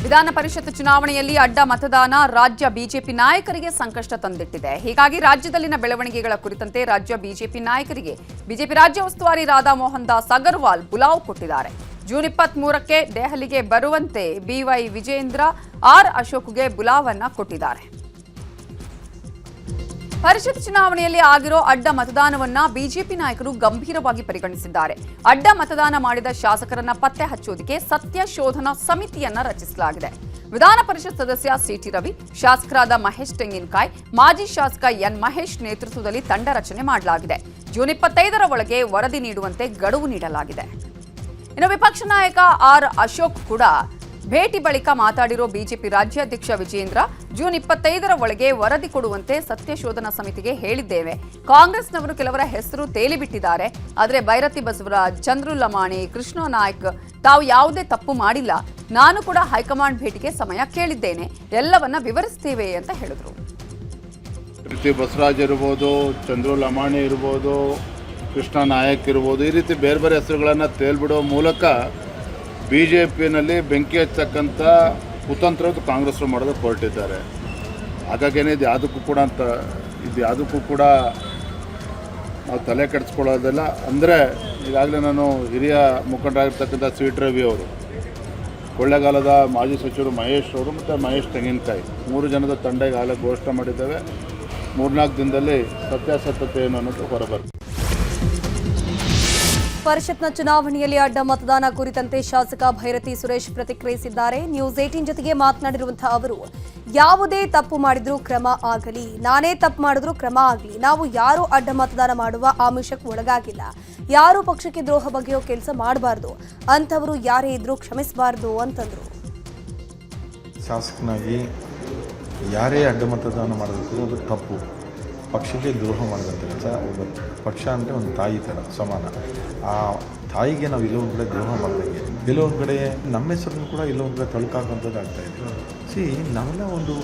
ವಿಧಾನ ಪರಿಷತ್ ಚುನಾವಣೆಯಲ್ಲಿ ಅಡ್ಡ ಮತದಾನ ರಾಜ್ಯ ಬಿಜೆಪಿ ನಾಯಕರಿಗೆ ಸಂಕಷ್ಟ ತಂದಿಟ್ಟಿದೆ. ಹೀಗಾಗಿ ರಾಜ್ಯದಲ್ಲಿನ ಬೆಳವಣಿಗೆಗಳ ಕುರಿತಂತೆ ರಾಜ್ಯ ಬಿಜೆಪಿ ನಾಯಕರಿಗೆ ಬಿಜೆಪಿ ರಾಜ್ಯ ಉಸ್ತುವಾರಿ ರಾಧಾ ಮೋಹನ್ ದಾಸ್ ಅಗರ್ವಾಲ್ ಬುಲಾವ್ ಕೊಟ್ಟಿದ್ದಾರೆ. ಜೂನ್ 23ಕ್ಕೆ ದೆಹಲಿಗೆ ಬರುವಂತೆ ಬಿವೈ ವಿಜೇಂದ್ರ ಆರ್ ಅಶೋಕ್ಗೆ ಬುಲಾವನ್ನ ಕೊಟ್ಟಿದ್ದಾರೆ. ಪರಿಷತ್ ಚುನಾವಣೆಯಲ್ಲಿ ಆಗಿರೋ ಅಡ್ಡ ಮತದಾನವನ್ನ ಬಿಜೆಪಿ ನಾಯಕರು ಗಂಭೀರವಾಗಿ ಪರಿಗಣಿಸಿದ್ದಾರೆ. ಅಡ್ಡ ಮತದಾನ ಮಾಡಿದ ಶಾಸಕರನ್ನ ಪತ್ತೆ ಹಚ್ಚುವುದಕ್ಕೆ ಸತ್ಯ ಶೋಧನಾ ಸಮಿತಿಯನ್ನ ರಚಿಸಲಾಗಿದೆ. ವಿಧಾನ ಪರಿಷತ್ ಸದಸ್ಯ ಸಿಟಿ ರವಿ, ಶಾಸಕರಾದ ಮಹೇಶ್ ತೆಂಗಿನಕಾಯಿ, ಮಾಜಿ ಶಾಸಕ ಎನ್ ಮಹೇಶ್ ನೇತೃತ್ವದಲ್ಲಿ ತಂಡ ರಚನೆ ಮಾಡಲಾಗಿದೆ. ಜೂನ್ 25ರ ಒಳಗೆ ವರದಿ ನೀಡುವಂತೆ ಗಡುವು ನೀಡಲಾಗಿದೆ. ಇನ್ನು ವಿಪಕ್ಷ ನಾಯಕ ಆರ್ ಅಶೋಕ್ ಕೂಡ ಭೇಟಿ ಬಳಿಕ ಮಾತಾಡಿರೋ ಬಿಜೆಪಿ ರಾಜ್ಯಾಧ್ಯಕ್ಷ ವಿಜೇಂದ್ರ, ಜೂನ್ 25ರ ಒಳಗೆ ವರದಿ ಕೊಡುವಂತೆ ಸತ್ಯಶೋಧನಾ ಸಮಿತಿಗೆ ಹೇಳಿದ್ದೇವೆ. ಕಾಂಗ್ರೆಸ್ನವರು ಕೆಲವರ ಹೆಸರು ತೇಲಿಬಿಟ್ಟಿದ್ದಾರೆ. ಆದರೆ ಬೈರತಿ ಬಸವರಾಜ್, ಚಂದ್ರು ಲಮಾಣಿ, ಕೃಷ್ಣ ನಾಯ್ಕ್ ತಾವು ಯಾವುದೇ ತಪ್ಪು ಮಾಡಿಲ್ಲ. ನಾನು ಕೂಡ ಹೈಕಮಾಂಡ್ ಭೇಟಿಗೆ ಸಮಯ ಕೇಳಿದ್ದೇನೆ. ಎಲ್ಲವನ್ನ ವಿವರಿಸ್ತೇವೆ ಅಂತ ಹೇಳಿದ್ರು. ಬೈರತಿ ಬಸವರಾಜ್ ಇರ್ಬೋದು, ಚಂದ್ರು ಲಮಾಣಿ ಇರ್ಬೋದು, ಕೃಷ್ಣ ನಾಯಕ್ ಇರ್ಬೋದು, ಈ ರೀತಿ ಬೇರೆ ಬೇರೆ ಹೆಸರುಗಳನ್ನು ತೇಲ್ಬಿಡೋ ಮೂಲಕ ಬಿಜೆಪಿಯಲ್ಲಿ ಬೆಂಕಿ ಹಚ್ಚತಕ್ಕಂಥ ಕುತಂತ್ರ ಕಾಂಗ್ರೆಸ್ ಮಾಡೋದಕ್ಕೆ ಹೊರಟಿದ್ದಾರೆ. ಹಾಗಾಗೇನೆ ಇದು ಯಾವುದಕ್ಕೂ ಕೂಡ ನಾವು ತಲೆ ಕೆಡಿಸ್ಕೊಳ್ಳೋದಿಲ್ಲ. ಅಂದರೆ ಈಗಾಗಲೇ ನಾನು ಹಿರಿಯ ಮುಖಂಡರಾಗಿರ್ತಕ್ಕಂಥ ಸಿಟಿ ರವಿ ಅವರು, ಕೊಳ್ಳೇಗಾಲದ ಮಾಜಿ ಸಚಿವರು ಮಹೇಶ್ ಅವರು ಮತ್ತು ಮಹೇಶ್ ತೆಂಗಿನಕಾಯಿ 3 ಜನದ ತಂಡ ಈಗಾಗಲೇ ಘೋಷಣೆ ಮಾಡಿದ್ದೇವೆ. 3-4 ದಿನದಲ್ಲಿ ಸತ್ಯಾಸತ್ಯತೆ ಏನು ಅನ್ನೋದು ಹೊರಬರ್ತದೆ. ಪರಿಷತ್ನ ಚುನಾವಣೆಯಲ್ಲಿ ಅಡ್ಡ ಮತದಾನ ಕುರಿತಂತೆ ಶಾಸಕ ಭೈರತಿ ಸುರೇಶ್ ಪ್ರತಿಕ್ರಿಯಿಸಿದ್ದಾರೆ. ನ್ಯೂಸ್ 18 ಜೊತೆಗೆ ಮಾತನಾಡಿರುವಂತಹ ಅವರು, ಯಾವುದೇ ತಪ್ಪು ಮಾಡಿದ್ರೂ ಕ್ರಮ ಆಗಲಿ, ನಾನೇ ತಪ್ಪು ಮಾಡಿದ್ರೂ ಕ್ರಮ ಆಗಲಿ, ನಾವು ಯಾರು ಅಡ್ಡ ಮತದಾನ ಮಾಡುವ ಆಮಿಷಕ್ಕೆ ಒಳಗಾಗಿಲ್ಲ. ಯಾರು ಪಕ್ಷಕ್ಕೆ ದ್ರೋಹ ಬಗೆಯೋ ಕೆಲಸ ಮಾಡಬಾರ್ದು, ಅಂಥವರು ಯಾರೇ ಇದ್ರೂ ಕ್ಷಮಿಸಬಾರ್ದು ಅಂತಂದ್ರು. ಶಾಸಕನಾಗಿ ಯಾರೇ ಅಡ್ಡ ಮತದಾನ ಮಾಡೋದಕ್ಕೂ ಅದು ತಪ್ಪು. ಪಕ್ಷಕ್ಕೆ ದ್ರೋಹ ಮಾಡಿದಂಥ ಕೆಲಸ. ಒಬ್ಬ ಪಕ್ಷ ಅಂದರೆ ಒಂದು ತಾಯಿ ಥರ ಸಮಾನ. ಆ ತಾಯಿಗೆ ನಾವು ಇಲ್ಲೊಂದು ಕಡೆ ದ್ರೋಹ ಮಾಡಿದಂಗೆ, ಎಲ್ಲೊಂದು ಕಡೆ ನಮ್ಮ ಹೆಸರನ್ನು ಕೂಡ ಇಲ್ಲೊಂದು ಕಡೆ ತಳ್ಕಾಕಂಥದ್ದು ಆಗ್ತಾಯಿದೆ. ನಾವೆಲ್ಲ ಒಂದು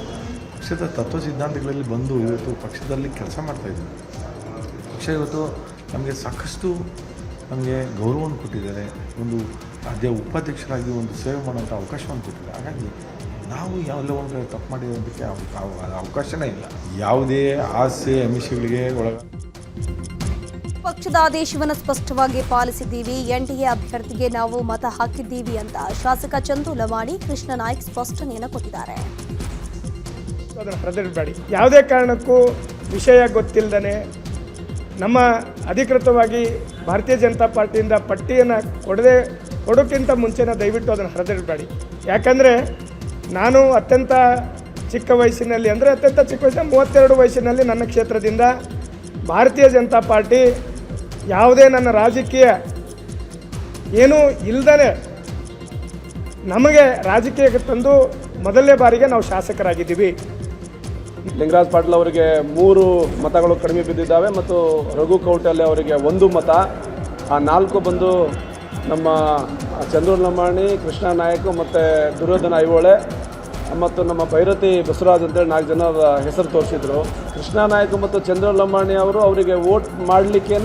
ಪಕ್ಷದ ತತ್ವ ಸಿದ್ಧಾಂತಗಳಲ್ಲಿ ಬಂದು ಇವತ್ತು ಪಕ್ಷದಲ್ಲಿ ಕೆಲಸ ಮಾಡ್ತಾಯಿದ್ದೀವಿ. ಪಕ್ಷ ಇವತ್ತು ನಮಗೆ ಸಾಕಷ್ಟು ನಮಗೆ ಗೌರವವನ್ನು ಕೊಟ್ಟಿದ್ದಾರೆ. ಒಂದು ಉಪಾಧ್ಯಕ್ಷರಾಗಿ ಒಂದು ಸೇವೆ ಮಾಡೋಂಥ ಅವಕಾಶವನ್ನು ಕೊಟ್ಟಿದ್ದಾರೆ. ಹಾಗಾಗಿ ನಾವು ಯಾವೆಲ್ಲ ಒಂದು ತಪ್ಪು ಮಾಡಿರೋದಕ್ಕೆ ಅವಕಾಶನೇ ಇಲ್ಲ. ಯಾವುದೇ ಆಸೆ ಆಮಿಷಗಳಿಗೆ ಪಕ್ಷದ ಆದೇಶವನ್ನು ಸ್ಪಷ್ಟವಾಗಿ ಪಾಲಿಸಿದ್ದೀವಿ. ಎನ್ಡಿಎ ಅಭ್ಯರ್ಥಿಗೆ ನಾವು ಮತ ಹಾಕಿದ್ದೀವಿ ಅಂತ ಶಾಸಕ ಚಂದ್ರು ಲಮಾಣಿ, ಕೃಷ್ಣ ನಾಯ್ಕ್ ಸ್ಪಷ್ಟನೆಯನ್ನು ಕೊಟ್ಟಿದ್ದಾರೆ. ಯಾವುದೇ ಕಾರಣಕ್ಕೂ ವಿಷಯ ಗೊತ್ತಿಲ್ಲದೇ ನಮ್ಮ ಅಧಿಕೃತವಾಗಿ ಭಾರತೀಯ ಜನತಾ ಪಾರ್ಟಿಯಿಂದ ಪಟ್ಟಿಯನ್ನು ಕೊಡೋಕ್ಕಿಂತ ಮುಂಚೆನೇ ದಯವಿಟ್ಟು ಅದನ್ನು ಹರಿದಿಡಬೇಡಿ. ಯಾಕಂದರೆ ನಾನು ಅತ್ಯಂತ ಚಿಕ್ಕ ವಯಸ್ಸಿನಲ್ಲಿ 32 ವಯಸ್ಸಿನಲ್ಲಿ ನನ್ನ ಕ್ಷೇತ್ರದಿಂದ ಭಾರತೀಯ ಜನತಾ ಪಾರ್ಟಿ ಯಾವುದೇ ನನ್ನ ರಾಜಕೀಯ ಏನೂ ಇಲ್ಲದೇ ನಮಗೆ ರಾಜಕೀಯಕ್ಕೆ ತಂದು ಮೊದಲನೇ ಬಾರಿಗೆ ನಾವು ಶಾಸಕರಾಗಿದ್ದೀವಿ. ಲಿಂಗರಾಜ್ ಪಾಟೀಲ್ ಅವರಿಗೆ 3 ಮತಗಳು ಕಡಿಮೆ ಬಿದ್ದಿದ್ದಾವೆ ಮತ್ತು ರಘು ಕೌಟಲ್ಯ ಅವರಿಗೆ 1 ಮತ. ಆ 4 ಬಂದು ನಮ್ಮ ಚಂದ್ರು ಲಮಾಣಿ, ಕೃಷ್ಣ ನಾಯಕ್ ಮತ್ತು ದುರ್ಯೋಧನ ಐಹೊಳೆ ಮತ್ತು ನಮ್ಮ ಭೈರತಿ ಬಸವರಾಜ್ ಅಂತೇಳಿ 4 ಜನರ ಹೆಸರು ತೋರಿಸಿದ್ರು. ಕೃಷ್ಣ ನಾಯಕ್ ಮತ್ತು ಚಂದ್ರು ಲಮಾಣಿ ಅವರಿಗೆ ವೋಟ್ ಮಾಡಲಿಕ್ಕೇ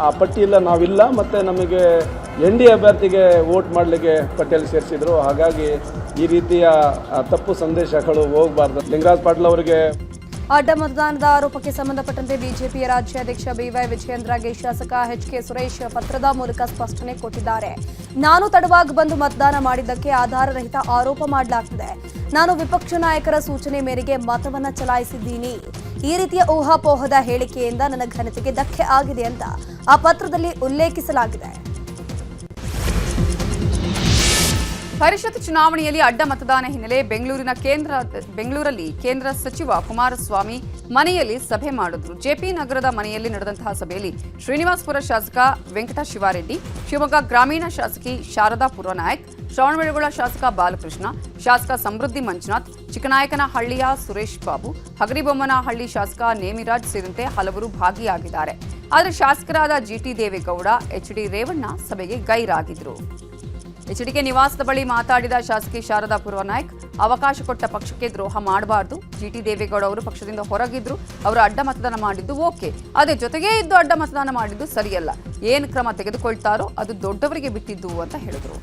ಆ ಪಟ್ಟಿಯಲ್ಲಿ ನಾವಿಲ್ಲ, ಮತ್ತು ನಮಗೆ ಎನ್ಡಿ ಅಭ್ಯರ್ಥಿಗೆ ವೋಟ್ ಮಾಡಲಿಕ್ಕೆ ಪಟ್ಟಿಯಲ್ಲಿ ಸೇರಿಸಿದ್ರು. ಹಾಗಾಗಿ ಈ ರೀತಿಯ ತಪ್ಪು ಸಂದೇಶಗಳು ಹೋಗಬಾರ್ದು. ಲಿಂಗರಾಜ್ ಪಾಟೀಲ್ ಅವರಿಗೆ ಅಡ್ಡ ಮತದಾನದ ಆರೋಪಕ್ಕೆ ಸಂಬಂಧಪಟ್ಟಂತೆ ಬಿಜೆಪಿಯ ರಾಜ್ಯಾಧ್ಯಕ್ಷ ಬಿವೈ ವಿಜೇಂದ್ರಗೆ ಶಾಸಕ ಎಚ್ಕೆ ಸುರೇಶ್ ಪತ್ರದ ಮೂಲಕ ಸ್ಪಷ್ಟನೆ ಕೊಟ್ಟಿದ್ದಾರೆ. ನಾನು ತಡವಾಗಿ ಬಂದು ಮತದಾನ ಮಾಡಿದ್ದಕ್ಕೆ ಆಧಾರರಹಿತ ಆರೋಪ ಮಾಡಲಾಗ್ತಿದೆ. ನಾನು ವಿಪಕ್ಷ ನಾಯಕರ ಸೂಚನೆ ಮೇರೆಗೆ ಮತವನ್ನ ಚಲಾಯಿಸಿದ್ದೀನಿ. ಈ ರೀತಿಯ ಊಹಾಪೋಹದ ಹೇಳಿಕೆಯಿಂದ ನನ್ನ ಘನತೆಗೆ ಧಕ್ಕೆ ಆಗಿದೆ ಅಂತ ಆ ಪತ್ರದಲ್ಲಿ ಉಲ್ಲೇಖಿಸಲಾಗಿದೆ. ಪರಿಷತ್ ಚುನಾವಣೆಯಲ್ಲಿ ಅಡ್ಡ ಮತದಾನ ಹಿನ್ನೆಲೆ ಬೆಂಗಳೂರಲ್ಲಿ ಕೇಂದ್ರ ಸಚಿವ ಕುಮಾರಸ್ವಾಮಿ ಮನೆಯಲ್ಲಿ ಸಭೆ ಮಾಡಿದ್ರು. ಜೆಪಿ ನಗರದ ಮನೆಯಲ್ಲಿ ನಡೆದಂತಹ ಸಭೆಯಲ್ಲಿ ಶ್ರೀನಿವಾಸಪುರ ಶಾಸಕ ವೆಂಕಟ ಶಿವಾರೆಡ್ಡಿ, ಶಿವಮೊಗ್ಗ ಗ್ರಾಮೀಣ ಶಾಸಕಿ ಶಾರದಾ ಪುರನಾಯಕ್, ಶ್ರವಣಬೆಳಗೊಳ ಶಾಸಕ ಬಾಲಕೃಷ್ಣ, ಶಾಸಕ ಸಮೃದ್ಧಿ ಮಂಜುನಾಥ್, ಚಿಕ್ಕನಾಯಕನಹಳ್ಳಿಯ ಸುರೇಶ್ ಬಾಬು, ಹಗರಿಬೊಮ್ಮನಹಳ್ಳಿ ಶಾಸಕ ನೇಮಿರಾಜ್ ಸೇರಿದಂತೆ ಹಲವರು ಭಾಗಿಯಾಗಿದ್ದಾರೆ. ಆದರೆ ಶಾಸಕರಾದ ಜಿಟಿ ದೇವೇಗೌಡ, ಎಚ್ಡಿ ರೇವಣ್ಣ ಸಭೆಗೆ ಗೈರಾಗಿದ್ರು. ಎಚ್ಡಿಕೆ ನಿವಾಸದ ಬಳಿ ಮಾತಾಡಿದ ಶಾಸಕಿ ಶಾರದಾ ಪುರನಾಯಕ್, ಅವಕಾಶ ಕೊಟ್ಟ ಪಕ್ಷಕ್ಕೆ ದ್ರೋಹ ಮಾಡಬಾರದು. ಜಿಟಿ ದೇವೇಗೌಡ ಅವರು ಪಕ್ಷದಿಂದ ಹೊರಗಿದ್ರು, ಅವರು ಅಡ್ಡ ಮತದಾನ ಮಾಡಿದ್ದು ಓಕೆ, ಅದೇ ಜೊತೆಗೇ ಇದ್ದು ಅಡ್ಡ ಮತದಾನ ಮಾಡಿದ್ದು ಸರಿಯಲ್ಲ. ಏನು ಕ್ರಮ ತೆಗೆದುಕೊಳ್ತಾರೋ ಅದು ದೊಡ್ಡವರಿಗೆ ಬಿಟ್ಟಿದ್ದು ಅಂತ ಹೇಳಿದ್ರು.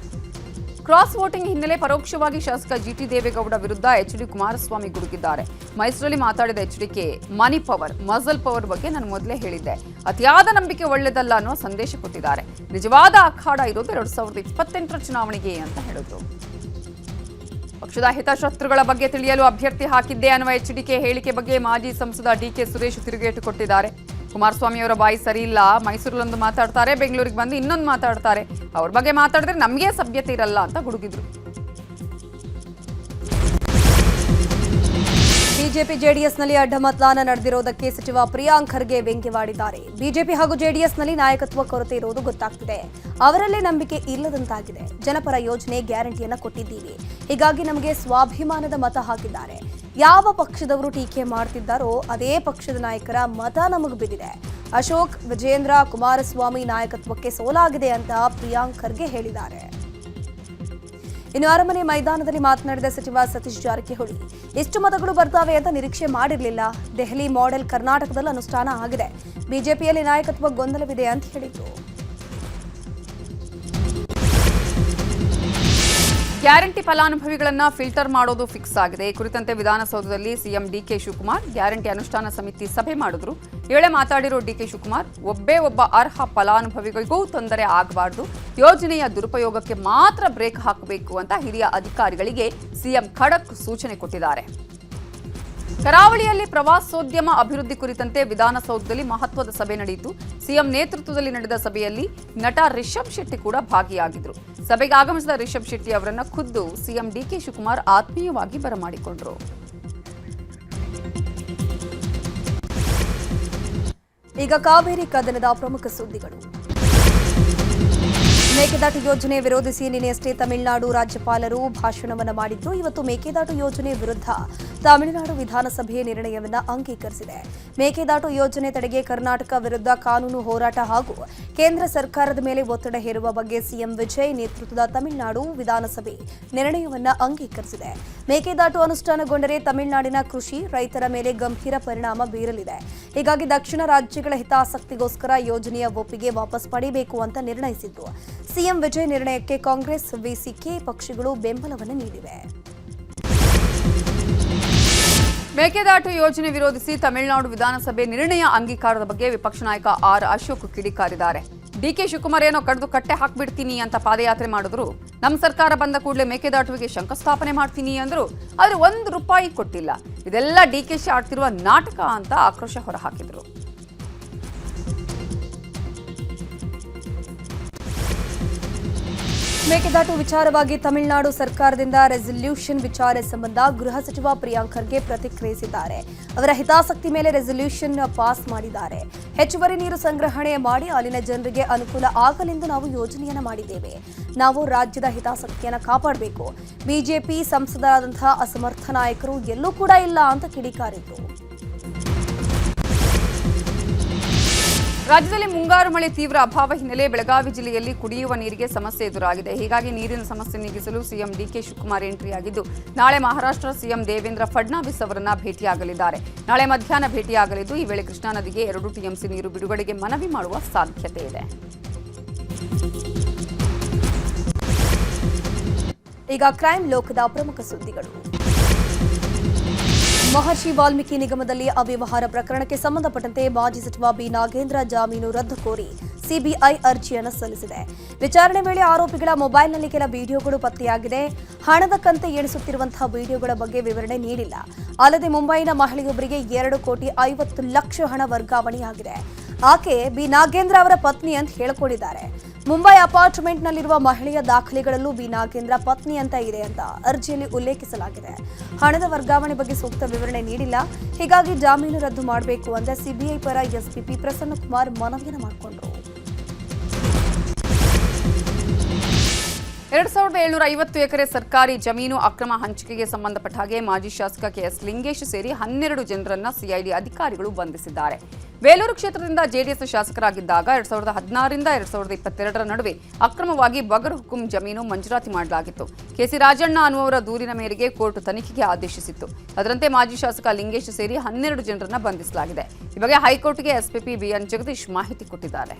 ಕ್ರಾಸ್ ವೋಟಿಂಗ್ ಹಿನ್ನೆಲೆ ಪರೋಕ್ಷವಾಗಿ ಶಾಸಕ ಜಿಟಿ ದೇವೇಗೌಡ ವಿರುದ್ಧ ಎಚ್ಡಿ ಕುಮಾರಸ್ವಾಮಿ ಗುಡುಗಿದ್ದಾರೆ. ಮೈಸೂರಲ್ಲಿ ಮಾತಾಡಿದ HDK money power, muscle power ಬಗ್ಗೆ ನಾನು ಮೊದಲೇ ಹೇಳಿದ್ದೆ, ಅತಿಯಾದ ನಂಬಿಕೆ ಒಳ್ಳೆಯದಲ್ಲ ಅನ್ನೋ ಸಂದೇಶ ಕೊಟ್ಟಿದ್ದಾರೆ. ನಿಜವಾದ ಅಖಾಡ ಇರೋದು 2028ರ ಚುನಾವಣೆಗೆ ಅಂತ ಹೇಳಿದ್ರು. ಪಕ್ಷದ ಹಿತಶತ್ರುಗಳ ಬಗ್ಗೆ ತಿಳಿಯಲು ಅಭ್ಯರ್ಥಿ ಹಾಕಿದ್ದೆ ಅನ್ನುವ ಎಚ್ಡಿಕೆ ಹೇಳಿಕೆ ಬಗ್ಗೆ ಮಾಜಿ ಸಂಸದ ಡಿಕೆ ಸುರೇಶ್ ತಿರುಗೇಟು ಕೊಟ್ಟಿದ್ದಾರೆ. ಕುಮಾರಸ್ವಾಮಿ ಅವರ ಬಾಯಿ ಸರಿ ಇಲ್ಲ, ಮೈಸೂರಲ್ಲೊಂದು ಮಾತಾಡ್ತಾರೆ, ಬೆಂಗಳೂರಿಗೆ ಬಂದು ಇನ್ನೊಂದು ಮಾತಾಡ್ತಾರೆ, ಅವ್ರ ಬಗ್ಗೆ ಮಾತಾಡಿದ್ರೆ ನಮಗೆ ಸಭ್ಯತೆ ಇರಲ್ಲ ಅಂತ ಗುಡುಗಿದ್ರು. ಬಿಜೆಪಿ ಜೆಡಿಎಸ್ನಲ್ಲಿ ಅಡ್ಡ ಮತದಾನ ನಡೆದಿರುವುದಕ್ಕೆ ಸಚಿವ ಪ್ರಿಯಾಂಕ್ ಖರ್ಗೆ ವ್ಯಂಗ್ಯವಾಡಿದ್ದಾರೆ. ಬಿಜೆಪಿ ಹಾಗೂ ಜೆಡಿಎಸ್ನಲ್ಲಿ ನಾಯಕತ್ವ ಕೊರತೆ ಇರುವುದು ಗೊತ್ತಾಗ್ತಿದೆ. ಅವರಲ್ಲೇ ನಂಬಿಕೆ ಇಲ್ಲದಂತಾಗಿದೆ. ಜನಪರ ಯೋಜನೆ ಗ್ಯಾರಂಟಿಯನ್ನ ಕೊಟ್ಟಿದ್ದೀವಿ, ಹೀಗಾಗಿ ನಮಗೆ ಸ್ವಾಭಿಮಾನದ ಮತ ಹಾಕಿದ್ದಾರೆ. ಯಾವ ಪಕ್ಷದವರು ಟೀಕೆ ಮಾಡ್ತಿದ್ದಾರೋ ಅದೇ ಪಕ್ಷದ ನಾಯಕರ ಮತ ನಮಗೆ ಬಿದ್ದಿದೆ. ಅಶೋಕ್, ವಿಜೇಂದ್ರ, ಕುಮಾರಸ್ವಾಮಿ ನಾಯಕತ್ವಕ್ಕೆ ಸೋಲಾಗಿದೆ ಅಂತ ಪ್ರಿಯಾಂಕ್ ಖರ್ಗೆ ಹೇಳಿದ್ದಾರೆ. ಇನ್ನು ಅರಮನೆ ಮೈದಾನದಲ್ಲಿ ಮಾತನಾಡಿದ ಸಚಿವ ಸತೀಶ್ ಜಾರಕಿಹೊಳಿ, ಎಷ್ಟು ಮತಗಳು ಬರ್ತಾವೆ ಅಂತ ನಿರೀಕ್ಷೆ ಮಾಡಿರಲಿಲ್ಲ. ದೆಹಲಿ ಮಾಡೆಲ್ ಕರ್ನಾಟಕದಲ್ಲಿ ಅನುಷ್ಠಾನ ಆಗಿದೆ. ಬಿಜೆಪಿಯಲ್ಲಿ ನಾಯಕತ್ವ ಗೊಂದಲವಿದೆ ಅಂತ ಹೇಳಿದ್ರು. ಗ್ಯಾರಂಟಿ ಫಲಾನುಭವಿಗಳನ್ನ ಫಿಲ್ಟರ್ ಮಾಡೋದು ಫಿಕ್ಸ್ ಆಗಿದೆ. ಈ ಕುರಿತಂತೆ ವಿಧಾನಸೌಧದಲ್ಲಿ ಸಿಎಂ ಡಿಕೆ ಶಿವಕುಮಾರ್ ಗ್ಯಾರಂಟಿ ಅನುಷ್ಠಾನ ಸಮಿತಿ ಸಭೆ ಮಾಡಿದ್ರು. ವೇಳೆ ಮಾತಾಡಿರೋ ಡಿಕೆ ಶಿವಕುಮಾರ್, ಒಬ್ಬ ಅರ್ಹ ಫಲಾನುಭವಿಗಳಿಗೂ ತೊಂದರೆ ಆಗಬಾರ್ದು, ಯೋಜನೆಯ ದುರುಪಯೋಗಕ್ಕೆ ಮಾತ್ರ ಬ್ರೇಕ್ ಹಾಕಬೇಕು ಅಂತ ಹಿರಿಯ ಅಧಿಕಾರಿಗಳಿಗೆ ಸಿಎಂ ಖಡಕ್ ಸೂಚನೆ ಕೊಟ್ಟಿದ್ದಾರೆ. ಕರಾವಳಿಯಲ್ಲಿ ಪ್ರವಾಸೋದ್ಯಮ ಅಭಿವೃದ್ಧಿ ಕುರಿತಂತೆ ವಿಧಾನಸೌಧದಲ್ಲಿ ಮಹತ್ವದ ಸಭೆ ನಡೆಯಿತು. ಸಿಎಂ ನೇತೃತ್ವದಲ್ಲಿ ನಡೆದ ಸಭೆಯಲ್ಲಿ ನಟ ರಿಷಬ್ ಶೆಟ್ಟಿ ಕೂಡ ಭಾಗಿಯಾಗಿದ್ರು. ಸಭೆಗೆ ಆಗಮಿಸಿದ ರಿಷಬ್ ಶೆಟ್ಟಿ ಅವರನ್ನ ಖುದ್ದು ಸಿಎಂ ಡಿಕೆ ಶಿವಕುಮಾರ್ ಆತ್ಮೀಯವಾಗಿ ಬರಮಾಡಿಕೊಂಡರು. ಈಗ ಕಾವೇರಿ ಕದನದ ಪ್ರಮುಖ ಸುದ್ದಿಗಳು. ಮೇಕೆದಾಟು ಯೋಜನೆ ವಿರೋಧಿಸಿ ನಿನ್ನೆಯಷ್ಟೇ ತಮಿಳುನಾಡು ರಾಜ್ಯಪಾಲರು ಭಾಷಣವನ್ನು ಮಾಡಿದ್ದು. ಇವತ್ತು ಮೇಕೆದಾಟು ಯೋಜನೆ ವಿರುದ್ಧ ತಮಿಳುನಾಡು ವಿಧಾನಸಭೆಯ ನಿರ್ಣಯವನ್ನು ಅಂಗೀಕರಿಸಿದೆ. ಮೇಕೆದಾಟು ಯೋಜನೆ ತಡೆಗೆ ಕರ್ನಾಟಕ ವಿರುದ್ಧ ಕಾನೂನು ಹೋರಾಟ ಹಾಗೂ ಕೇಂದ್ರ ಸರ್ಕಾರದ ಮೇಲೆ ಒತ್ತಡ ಹೇರುವ ಬಗ್ಗೆ ಸಿಎಂ ವಿಜಯ್ ನೇತೃತ್ವದ ತಮಿಳುನಾಡು ವಿಧಾನಸಭೆ ನಿರ್ಣಯವನ್ನು ಅಂಗೀಕರಿಸಿದೆ. ಮೇಕೆದಾಟು ಅನುಷ್ಠಾನಗೊಂಡರೆ ತಮಿಳುನಾಡಿನ ಕೃಷಿ ರೈತರ ಮೇಲೆ ಗಂಭೀರ ಪರಿಣಾಮ ಬೀರಲಿದೆ. ಹೀಗಾಗಿ ದಕ್ಷಿಣ ರಾಜ್ಯಗಳ ಹಿತಾಸಕ್ತಿಗೋಸ್ಕರ ಯೋಜನೆಯ ಒಪ್ಪಿಗೆ ವಾಪಸ್ ಪಡೆಯಬೇಕು ಅಂತ ನಿರ್ಣಯಿಸಿದ್ದು. ಸಿಎಂ ವಿಜಯ್ ನಿರ್ಣಯಕ್ಕೆ ಕಾಂಗ್ರೆಸ್, ವಿಸಿಕೆ ಪಕ್ಷಗಳು ಬೆಂಬಲವನ್ನು ನೀಡಿವೆ. ಮೇಕೆದಾಟು ಯೋಜನೆ ವಿರೋಧಿಸಿ ತಮಿಳುನಾಡು ವಿಧಾನಸಭೆ ನಿರ್ಣಯ ಅಂಗೀಕಾರದ ಬಗ್ಗೆ ವಿಪಕ್ಷ ನಾಯಕ ಆರ್ ಅಶೋಕ್ ಕಿಡಿಕಾರಿದ್ದಾರೆ. ಡಿಕೆ ಶಿವಕುಮಾರ್ ಏನೋ ಕಡ್ದು ಕಟ್ಟೆ ಹಾಕ್ಬಿಡ್ತೀನಿ ಅಂತ ಪಾದಯಾತ್ರೆ ಮಾಡಿದ್ರು. ನಮ್ಮ ಸರ್ಕಾರ ಬಂದ ಕೂಡಲೇ ಮೇಕೆದಾಟುವಿಗೆ ಶಂಕುಸ್ಥಾಪನೆ ಮಾಡ್ತೀನಿ ಅಂದ್ರು, ಆದ್ರೆ ₹1 ಕೊಟ್ಟಿಲ್ಲ. ಇದೆಲ್ಲ ಡಿಕೆಶಿ ಆಡ್ತಿರುವ ನಾಟಕ ಅಂತ ಆಕ್ರೋಶ ಹೊರಹಾಕಿದ್ರು. ಮೇಕೆದಾಟು ವಿಚಾರವಾಗಿ ತಮಿಳುನಾಡು ಸರ್ಕಾರದಿಂದ ರೆಸಲ್ಯೂಷನ್ ವಿಚಾರ ಸಂಬಂಧ ಗೃಹ ಸಚಿವ ಪ್ರಿಯಾಂಕ್ ಖರ್ಗೆ ಪ್ರತಿಕ್ರಿಯಿಸಿದ್ದಾರೆ. ಅವರ ಹಿತಾಸಕ್ತಿ ಮೇಲೆ ರೆಸಲ್ಯೂಷನ್ ಪಾಸ್ ಮಾಡಿದ್ದಾರೆ. ಹೆಚ್ಚುವರಿ ನೀರು ಸಂಗ್ರಹಣೆ ಮಾಡಿ ಅಲ್ಲಿನ ಜನರಿಗೆ ಅನುಕೂಲ ಆಗಲೆಂದು ನಾವು ಯೋಜನೆಯನ್ನ ಮಾಡಿದ್ದೇವೆ. ನಾವು ರಾಜ್ಯದ ಹಿತಾಸಕ್ತಿಯನ್ನ ಕಾಪಾಡಬೇಕು. ಬಿಜೆಪಿ ಸಂಸದರಾದಂತಹ ಅಸಮರ್ಥ ನಾಯಕರು ಎಲ್ಲೂ ಕೂಡ ಇಲ್ಲ ಅಂತ ಕಿಡಿಕಾರಿದ್ರು. ರಾಜ್ಯದಲ್ಲಿ ಮುಂಗಾರು ಮಳೆ ತೀವ್ರ ಅಭಾವ ಹಿನ್ನೆಲೆ ಬೆಳಗಾವಿ ಜಿಲ್ಲೆಯಲ್ಲಿ ಕುಡಿಯುವ ನೀರಿಗೆ ಸಮಸ್ಯೆ ಎದುರಾಗಿದೆ. ಹೀಗಾಗಿ ನೀರಿನ ಸಮಸ್ಯೆ ನೀಗಿಸಲು ಸಿಎಂ ಡಿಕೆ ಶಿವಕುಮಾರ್ ಎಂಟ್ರಿಯಾಗಿದ್ದು, ನಾಳೆ ಮಹಾರಾಷ್ಟ್ರ ಸಿಎಂ ದೇವೇಂದ್ರ ಫಡ್ನವೀಸ್ ಅವರನ್ನ ಭೇಟಿಯಾಗಲಿದ್ದಾರೆ. ನಾಳೆ ಮಧ್ಯಾಹ್ನ ಭೇಟಿಯಾಗಲಿದ್ದು, ಈ ವೇಳೆ ಕೃಷ್ಣಾ ನದಿಗೆ 2 ಟಿಎಂಸಿ ನೀರು ಬಿಡುಗಡೆಗೆ ಮನವಿ ಮಾಡುವ ಸಾಧ್ಯತೆ ಇದೆ. ಈಗ ಕ್ರೈಮ್ ಲೋಕದ ಪ್ರಮುಖ ಸುದ್ದಿಗಳು. ಮಹರ್ಷಿ ವಾಲ್ಮೀಕಿ ನಿಗಮದಲ್ಲಿ ಅವ್ಯವಹಾರ ಪ್ರಕರಣಕ್ಕೆ ಸಂಬಂಧಪಟ್ಟಂತೆ ಮಾಜಿ ಸಚಿವ ಬಿ ನಾಗೇಂದ್ರ ಜಾಮೀನು ರದ್ದು ಕೋರಿ ಸಿಬಿಐ ಅರ್ಜಿಯನ್ನು ಸಲ್ಲಿಸಿದೆ. ವಿಚಾರಣೆ ವೇಳೆ ಆರೋಪಿಗಳ ಮೊಬೈಲ್ನಲ್ಲಿ ಕೆಲ ವಿಡಿಯೋಗಳು ಪತ್ತೆಯಾಗಿದೆ. ಹಣದ ಕಂತೆ ಎಣಿಸುತ್ತಿರುವಂತಹ ವಿಡಿಯೋಗಳ ಬಗ್ಗೆ ವಿವರಣೆ ನೀಡಿಲ್ಲ. ಅಲ್ಲದೆ ಮುಂಬೈನ ಮಹಿಳೆಯೊಬ್ಬರಿಗೆ 2,50,00,000 ಹಣ ವರ್ಗಾವಣೆಯಾಗಿದೆ. ಆಕೆ ಬಿ ನಾಗೇಂದ್ರ ಅವರ ಪತ್ನಿ ಅಂತ ಹೇಳಿಕೊಂಡಿದ್ದಾರೆ. ಮುಂಬೈ ಅಪಾರ್ಟ್ಮೆಂಟ್ನಲ್ಲಿರುವ ಮಹಿಳೆಯ ದಾಖಲೆಗಳಲ್ಲೂ ಬಿ ನಾಗೇಂದ್ರ ಪತ್ನಿ ಅಂತ ಇದೆ ಅಂತ ಅರ್ಜಿಯಲ್ಲಿ ಉಲ್ಲೇಖಿಸಲಾಗಿದೆ. ಹಣದ ವರ್ಗಾವಣೆ ಬಗ್ಗೆ ಸೂಕ್ತ ವಿವರಣೆ ನೀಡಿಲ್ಲ. ಹೀಗಾಗಿ ಜಾಮೀನು ರದ್ದು ಮಾಡಬೇಕು ಅಂತ ಸಿಬಿಐ ಪರ ಎಸ್ಪಿಪಿ ಪ್ರಸನ್ನಕುಮಾರ್ ಮನವಿಯನ್ನು ಮಾಡಿಕೊಂಡರು. 2,750 ಎಕರೆ ಸರ್ಕಾರಿ ಜಮೀನು ಅಕ್ರಮ ಹಂಚಿಕೆಗೆ ಸಂಬಂಧಪಟ್ಟ ಹಾಗೆ ಮಾಜಿ ಶಾಸಕ ಕೆಎಸ್ ಲಿಂಗೇಶ್ ಸೇರಿ 12 ಜನರನ್ನ ಸಿಐಡಿ ಅಧಿಕಾರಿಗಳು ಬಂಧಿಸಿದ್ದಾರೆ. ಬೇಲೂರು ಕ್ಷೇತ್ರದಿಂದ ಜೆಡಿಎಸ್ ಶಾಸಕರಾಗಿದ್ದಾಗ 2016ರಿಂದ 2022ರ ನಡುವೆ ಅಕ್ರಮವಾಗಿ ಬಗರ್ ಹುಕುಂ ಜಮೀನು ಮಂಜೂರಾತಿ ಮಾಡಲಾಗಿತ್ತು. ಕೆಸಿ ರಾಜಣ್ಣ ಅನ್ನುವರ ದೂರಿನ ಮೇರೆಗೆ ಕೋರ್ಟ್ ತನಿಖೆಗೆ ಆದೇಶಿಸಿತ್ತು. ಅದರಂತೆ ಮಾಜಿ ಶಾಸಕ ಲಿಂಗೇಶ್ ಸೇರಿ 12 ಜನರನ್ನ ಬಂಧಿಸಲಾಗಿದೆ. ಈ ಬಗ್ಗೆ ಹೈಕೋರ್ಟ್ಗೆ ಎಸ್ಪಿಪಿ ಬಿಎನ್ ಜಗದೀಶ್ ಮಾಹಿತಿ ಕೊಟ್ಟಿದ್ದಾರೆ.